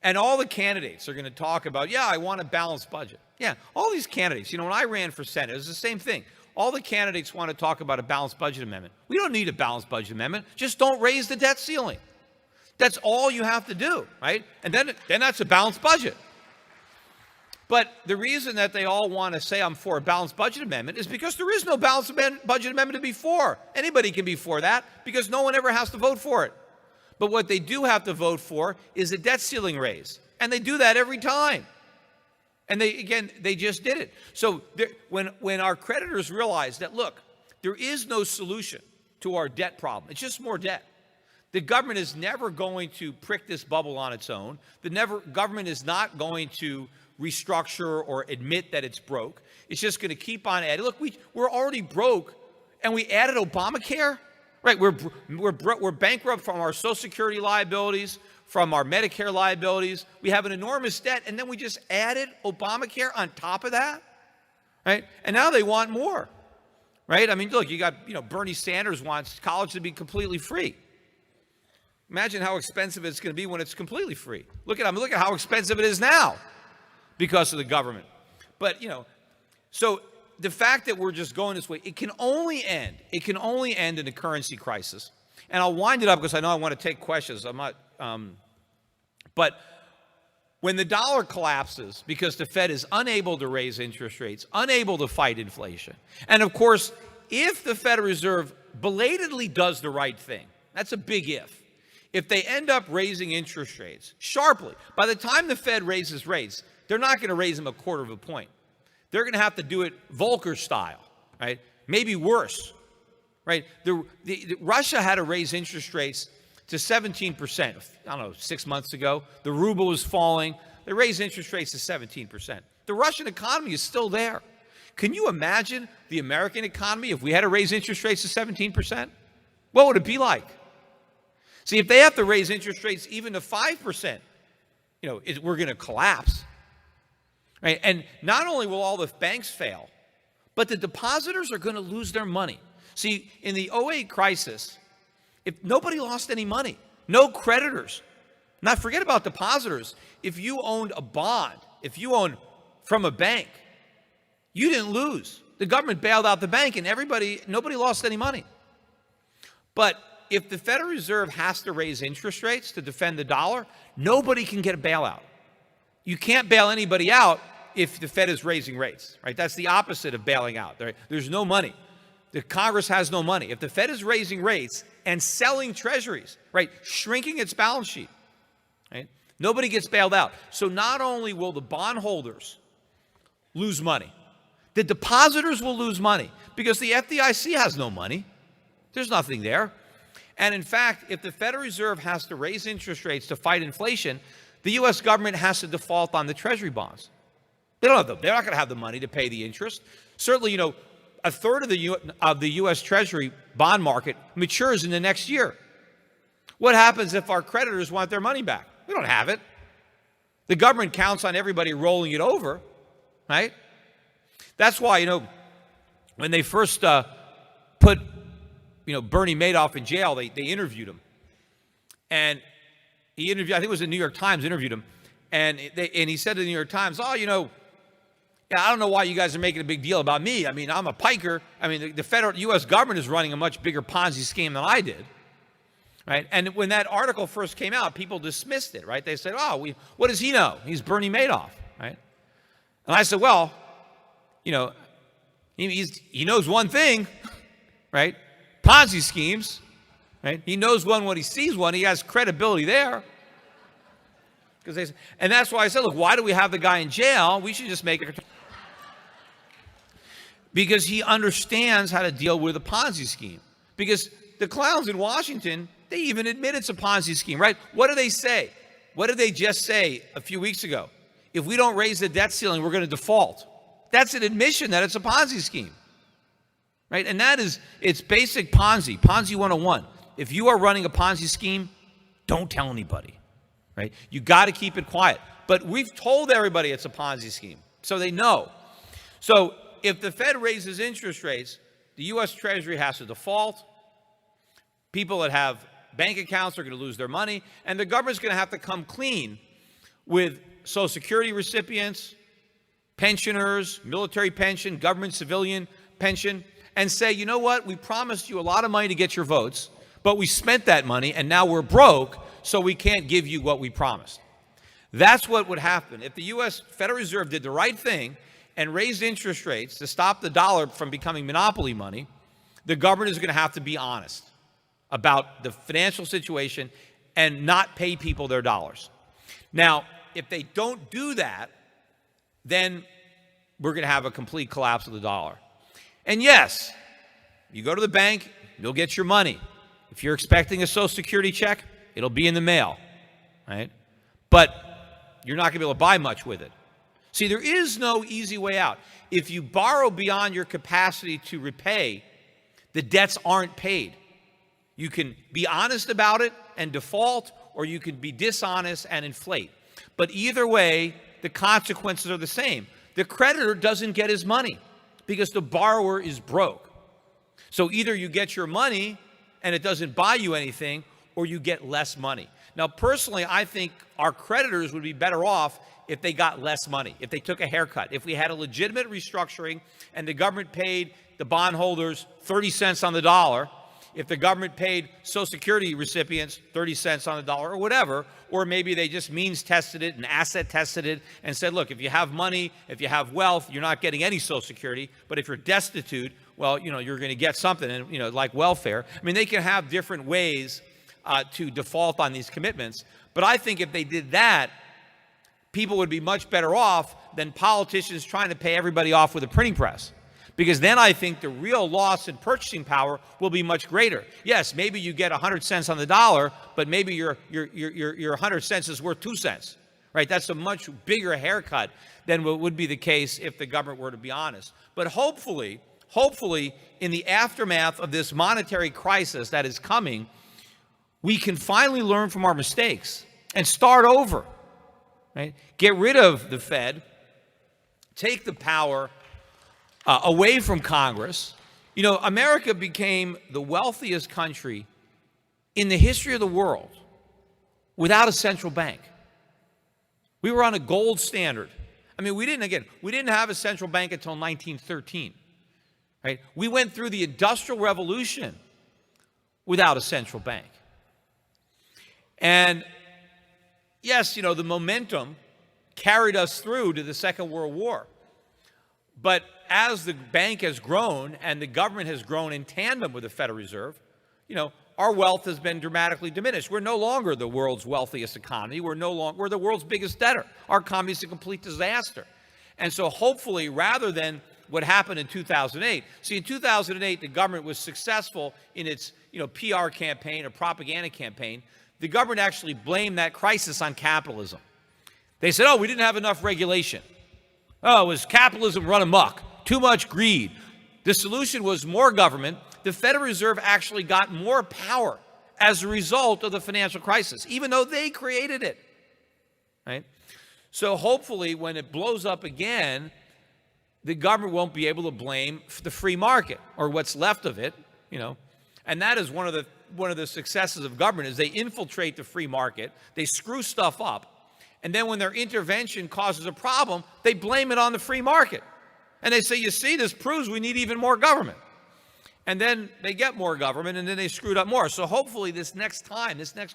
And all the candidates are going to talk about, yeah, I want a balanced budget. Yeah, all these candidates, you know, when I ran for Senate, it was the same thing. All the candidates want to talk about a balanced budget amendment. We don't need a balanced budget amendment. Just don't raise the debt ceiling. That's all you have to do, right? And then that's a balanced budget. But the reason that they all want to say I'm for a balanced budget amendment is because there is no balanced budget amendment to be for. Anybody can be for that because no one ever has to vote for it. But what they do have to vote for is a debt ceiling raise. And they do that every time. And they just did it. So when our creditors realize that, look, there is no solution to our debt problem. It's just more debt. The government is never going to prick this bubble on its own. Government is not going to restructure or admit that it's broke. It's just going to keep on adding. Look, we're already broke, and we added Obamacare. Right, we're bankrupt from our Social Security liabilities, from our Medicare liabilities. We have an enormous debt, and then we just added Obamacare on top of that, right? And now they want more, right? I mean, look, you got, you know, Bernie Sanders wants college to be completely free. Imagine how expensive it's going to be when it's completely free. Look at how expensive it is now because of the government. But, you know, so the fact that we're just going this way, it can only end in a currency crisis. And I'll wind it up because I know I want to take questions. I'm not, but when the dollar collapses because the Fed is unable to raise interest rates, unable to fight inflation, and of course, if the Federal Reserve belatedly does the right thing, that's a big if they end up raising interest rates sharply, by the time the Fed raises rates, they're not going to raise them 1/4 of a point. They're going to have to do it Volcker style, right? Maybe worse, right? Russia had to raise interest rates to 17%, I don't know, 6 months ago. The ruble was falling. They raised interest rates to 17%. The Russian economy is still there. Can you imagine the American economy if we had to raise interest rates to 17%? What would it be like? See, if they have to raise interest rates even to 5%, you know, we're going to collapse. Right? And not only will all the banks fail, but the depositors are going to lose their money. See, in the 2008 crisis, if nobody lost any money, no creditors. Now, forget about depositors. If you owned a bond, if you owned from a bank, you didn't lose. The government bailed out the bank and nobody lost any money. But if the Federal Reserve has to raise interest rates to defend the dollar, nobody can get a bailout. You can't bail anybody out if the Fed is raising rates, right? That's the opposite of bailing out. There's no money. The Congress has no money. If the Fed is raising rates and selling treasuries, right, shrinking its balance sheet, right, nobody gets bailed out. So not only will the bondholders lose money, the depositors will lose money because the FDIC has no money. There's nothing there. And in fact, if the Federal Reserve has to raise interest rates to fight inflation, the U.S. government has to default on the Treasury bonds. They're not going to have the money to pay the interest. Certainly, a third of the U.S. Treasury bond market matures in the next year. What happens if our creditors want their money back? We don't have it. The government counts on everybody rolling it over, right? That's why, when they first put, Bernie Madoff in jail, they interviewed him. And he interviewed, I think it was the New York Times interviewed him. And he said to the New York Times, yeah, I don't know why you guys are making a big deal about me. I mean, I'm a piker. I mean, the federal U.S. government is running a much bigger Ponzi scheme than I did, right? And when that article first came out, people dismissed it, right? They said, what does he know? He's Bernie Madoff, right? And I said, well, he knows one thing, right? Ponzi schemes, right? He knows one when he sees one. He has credibility there. And that's why I said, look, why do we have the guy in jail? We should just make it. Because he understands how to deal with a Ponzi scheme. Because the clowns in Washington, they even admit it's a Ponzi scheme, right? What do they say? What did they just say a few weeks ago? If we don't raise the debt ceiling, we're going to default. That's an admission that it's a Ponzi scheme, right? And it's basic Ponzi 101. If you are running a Ponzi scheme, don't tell anybody, right? You got to keep it quiet. But we've told everybody it's a Ponzi scheme, so they know. So if the Fed raises interest rates, the U.S. Treasury has to default. People that have bank accounts are going to lose their money, and the government's going to have to come clean with Social Security recipients, pensioners, military pension, government civilian pension, and say, you know what, we promised you a lot of money to get your votes, but we spent that money, and now we're broke, so we can't give you what we promised. That's what would happen. If the U.S. Federal Reserve did the right thing and raised interest rates to stop the dollar from becoming monopoly money, the government is going to have to be honest about the financial situation and not pay people their dollars. Now, if they don't do that, then we're going to have a complete collapse of the dollar. And yes, you go to the bank, you'll get your money. If you're expecting a Social Security check, it'll be in the mail, right? But you're not going to be able to buy much with it. See, there is no easy way out. If you borrow beyond your capacity to repay, the debts aren't paid. You can be honest about it and default, or you can be dishonest and inflate. But either way, the consequences are the same. The creditor doesn't get his money because the borrower is broke. So either you get your money and it doesn't buy you anything, or you get less money. Now, personally, I think our creditors would be better off if they got less money, if they took a haircut, if we had a legitimate restructuring and the government paid the bondholders 30 cents on the dollar, if the government paid Social Security recipients 30 cents on the dollar or whatever, or maybe they just means tested it and asset tested it and said, look, if you have money, if you have wealth, you're not getting any Social Security, but if you're destitute, well, you're going to get something, and like welfare. I mean, they can have different ways to default on these commitments, but I think if they did that, people would be much better off than politicians trying to pay everybody off with a printing press. Because then I think the real loss in purchasing power will be much greater. Yes, maybe you get 100 cents on the dollar, but maybe your 100 cents is worth 2 cents, right? That's a much bigger haircut than what would be the case if the government were to be honest. But hopefully, in the aftermath of this monetary crisis that is coming, we can finally learn from our mistakes and start over, right? Get rid of the Fed, take the power away from Congress. America became the wealthiest country in the history of the world without a central bank. We were on a gold standard. I mean, we didn't have a central bank until 1913, right? We went through the Industrial Revolution without a central bank. And yes, the momentum carried us through to the Second World War. But as the bank has grown and the government has grown in tandem with the Federal Reserve, our wealth has been dramatically diminished. We're no longer the world's wealthiest economy. We're the world's biggest debtor. Our economy is a complete disaster. And so hopefully, rather than what happened in 2008, see, in 2008, the government was successful in its, PR campaign or propaganda campaign, the government actually blamed that crisis on capitalism. They said, oh, we didn't have enough regulation. Oh, it was capitalism run amok, too much greed. The solution was more government. The Federal Reserve actually got more power as a result of the financial crisis, even though they created it, right? So hopefully when it blows up again, the government won't be able to blame the free market or what's left of it, And that is one of the successes of government is they infiltrate the free market, they screw stuff up, and then when their intervention causes a problem, they blame it on the free market. And they say, you see, this proves we need even more government. And then they get more government, and then they screwed up more. So hopefully this next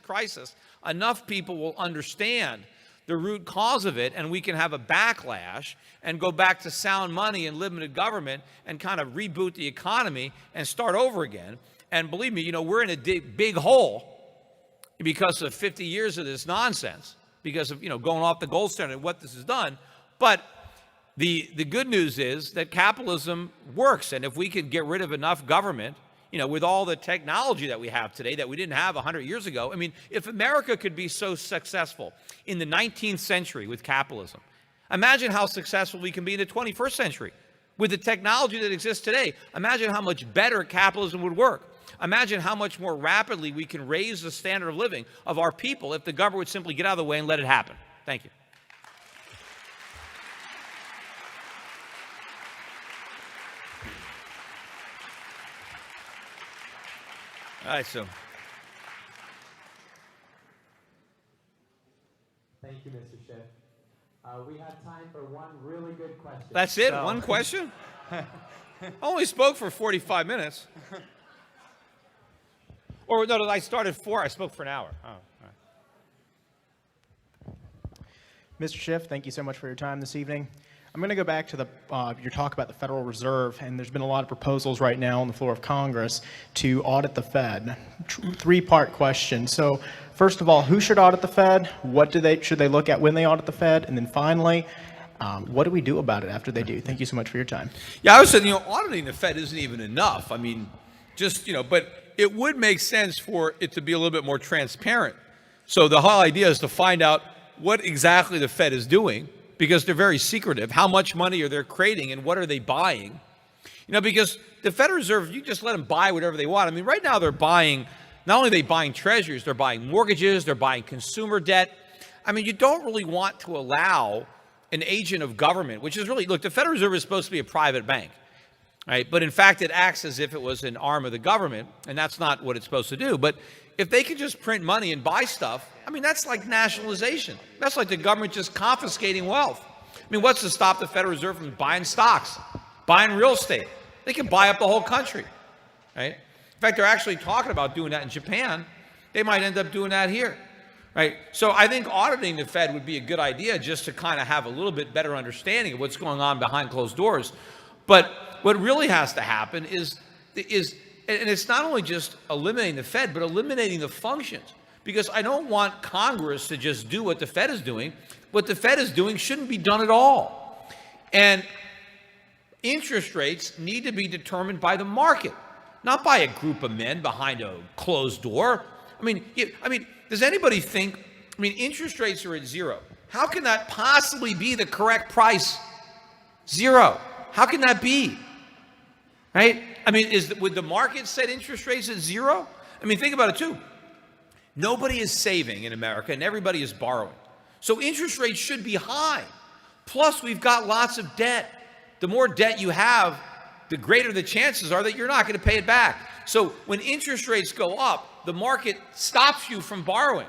crisis, enough people will understand the root cause of it, and we can have a backlash and go back to sound money and limited government and kind of reboot the economy and start over again. And believe me, we're in a big hole because of 50 years of this nonsense, because of, going off the gold standard and what this has done. But the good news is that capitalism works. And if we can get rid of enough government, with all the technology that we have today that we didn't have 100 years ago, if America could be so successful in the 19th century with capitalism, imagine how successful we can be in the 21st century. With the technology that exists today, imagine how much better capitalism would work. Imagine how much more rapidly we can raise the standard of living of our people if the government would simply get out of the way and let it happen. Thank you. All right, so. Thank you, Mr. Schiff. We have time for one really good question. That's it? One question? I only spoke for 45 minutes. Or no, I started 4. I spoke for an hour. Oh, all right. Mr. Schiff, thank you so much for your time this evening. I'm going to go back to your talk about the Federal Reserve, and there's been a lot of proposals right now on the floor of Congress to audit the Fed. Three-part question. So, first of all, who should audit the Fed? What should they look at when they audit the Fed? And then finally, what do we do about it after they do? Thank you so much for your time. Yeah, I was saying, auditing the Fed isn't even enough. But it would make sense for it to be a little bit more transparent. So the whole idea is to find out what exactly the Fed is doing, because they're very secretive. How much money are they creating and what are they buying? Because the Federal Reserve, you just let them buy whatever they want. Right now they're buying, not only are they buying treasuries, they're buying mortgages, they're buying consumer debt. You don't really want to allow an agent of government, which is really, look, the Federal Reserve is supposed to be a private bank, right? But in fact, it acts as if it was an arm of the government, and that's not what it's supposed to do. But if they could just print money and buy stuff, that's like nationalization. That's like the government just confiscating wealth. What's to stop the Federal Reserve from buying stocks, buying real estate? They can buy up the whole country, right? In fact, they're actually talking about doing that in Japan. They might end up doing that here, right? So I think auditing the Fed would be a good idea, just to kind of have a little bit better understanding of what's going on behind closed doors. But what really has to happen is, and it's not only just eliminating the Fed, but eliminating the functions. Because I don't want Congress to just do what the Fed is doing. What the Fed is doing shouldn't be done at all. And interest rates need to be determined by the market, not by a group of men behind a closed door. Does anybody think, interest rates are at zero. How can that possibly be the correct price? Zero. How can that be? Right? Would the market set interest rates at zero? Think about it too. Nobody is saving in America and everybody is borrowing. So interest rates should be high. Plus, we've got lots of debt. The more debt you have, the greater the chances are that you're not going to pay it back. So when interest rates go up, the market stops you from borrowing,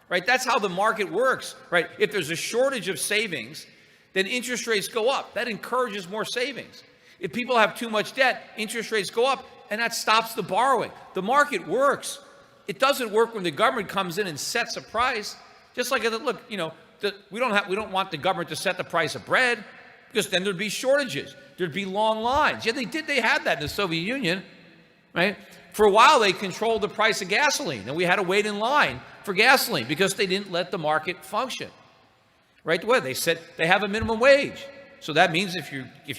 right? That's how the market works, right? If there's a shortage of savings, then interest rates go up. That encourages more savings. If people have too much debt, interest rates go up, and that stops the borrowing. The market works. It doesn't work when the government comes in and sets a price. Just like, look, we don't want the government to set the price of bread, because then there'd be shortages. There'd be long lines. Yeah, they had that in the Soviet Union, right? For a while, they controlled the price of gasoline, and we had to wait in line for gasoline because they didn't let the market function. Right? They said they have a minimum wage. So that means if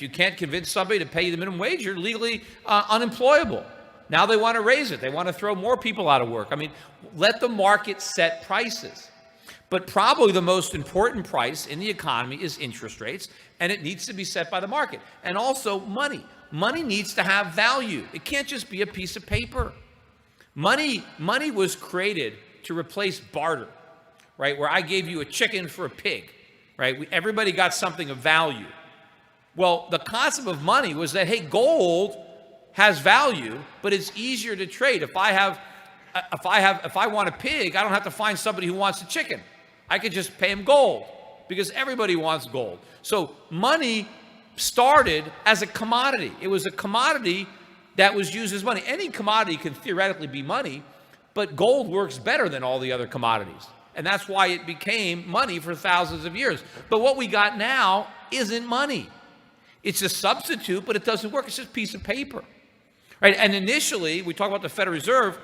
you can't convince somebody to pay you the minimum wage, you're legally unemployable. Now they want to raise it. They want to throw more people out of work. I mean, let the market set prices. But probably the most important price in the economy is interest rates, and it needs to be set by the market. And also money. Money needs to have value. It can't just be a piece of paper. Money was created to replace barter, right? Where I gave you a chicken for a pig, right? Everybody got something of value. Well, the concept of money was that, hey, gold has value, but it's easier to trade. If I want a pig, I don't have to find somebody who wants a chicken. I could just pay him gold because everybody wants gold. So money started as a commodity. It was a commodity that was used as money. Any commodity can theoretically be money, but gold works better than all the other commodities. And that's why it became money for thousands of years. But what we got now isn't money. It's a substitute, but it doesn't work. It's just a piece of paper. Right? And initially, we talk about the Federal Reserve.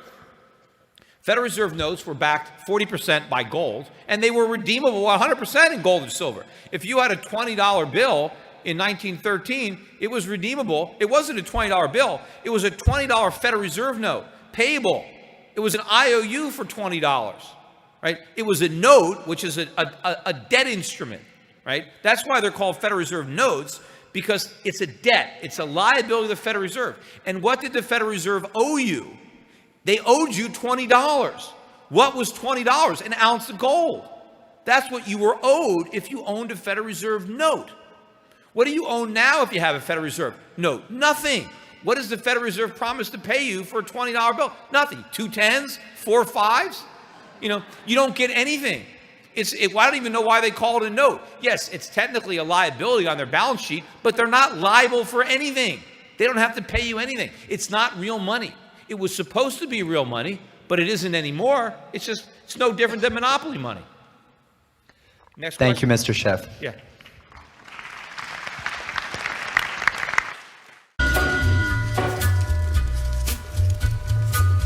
Federal Reserve notes were backed 40% by gold, and they were redeemable 100% in gold and silver. If you had a $20 bill in 1913, it was redeemable. It wasn't a $20 bill. It was a $20 Federal Reserve note, payable. It was an IOU for $20, right? It was a note, which is a debt instrument, right? That's why they're called Federal Reserve notes, because it's a debt. It's a liability of the Federal Reserve. And what did the Federal Reserve owe you? They owed you $20. What was $20? An ounce of gold. That's what you were owed if you owned a Federal Reserve note. What do you own now if you have a Federal Reserve note? Nothing. What does the Federal Reserve promise to pay you for a $20 bill? Nothing. 2 10s, 4 5s. You know, you don't get anything. I don't even know why they call it a note. Yes, it's technically a liability on their balance sheet, but they're not liable for anything. They don't have to pay you anything. It's not real money. It was supposed to be real money, but it isn't anymore. It's no different than monopoly money. Next question. Thank you, Mr. Schiff. Yeah.